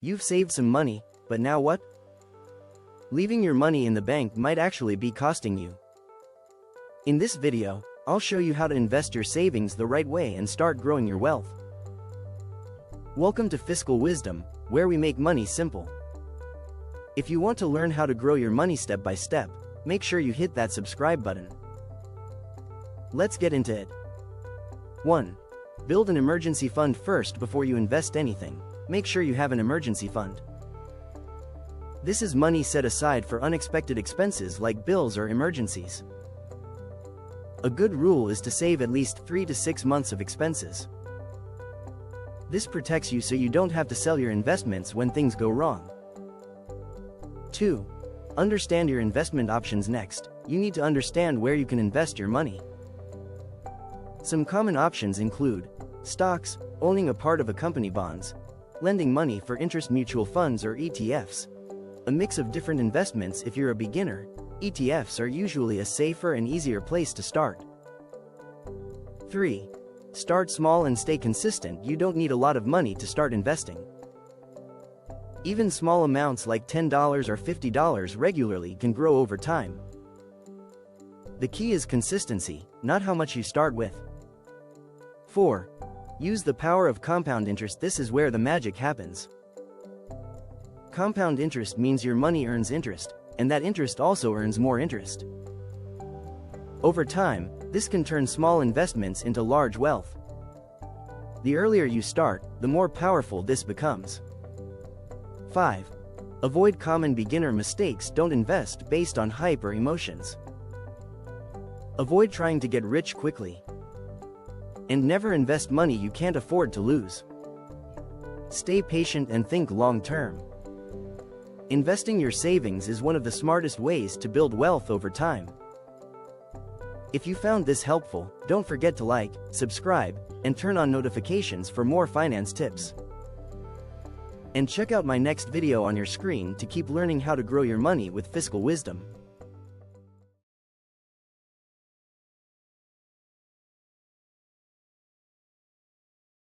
You've saved some money, but now what? Leaving your money in the bank might actually be costing you. In this video, I'll show you how to invest your savings the right way and start growing your wealth. Welcome to Fiscal Wisdom, where we make money simple. If you want to learn how to grow your money step by step, make sure you hit that subscribe button. Let's get into it. 1. Build an emergency fund first before you invest anything. Make sure you have an emergency fund. This is money set aside for unexpected expenses like bills or emergencies. A good rule is to save at least 3 to 6 months of expenses. This protects you so you don't have to sell your investments when things go wrong. 2. Understand your investment options. Next, you need to understand where you can invest your money. Some common options include stocks, owning a part of a company, bonds, lending money for interest, mutual funds or ETFs. A mix of different investments. If you're a beginner, ETFs are usually a safer and easier place to start. 3. Start small and stay consistent. You don't need a lot of money to start investing. Even small amounts like $10 or $50 regularly can grow over time. The key is consistency, not how much you start with. 4. Use the power of compound interest. This is where the magic happens. Compound interest means your money earns interest, and that interest also earns more interest. Over time, this can turn small investments into large wealth. The earlier you start, the more powerful this becomes. 5. Avoid common beginner mistakes. Don't invest based on hype or emotions. Avoid trying to get rich quickly. And never invest money you can't afford to lose. Stay patient and think long term. Investing your savings is one of the smartest ways to build wealth over time. If you found this helpful, don't forget to like, subscribe, and turn on notifications for more finance tips. And check out my next video on your screen to keep learning how to grow your money with Fiscal Wisdom.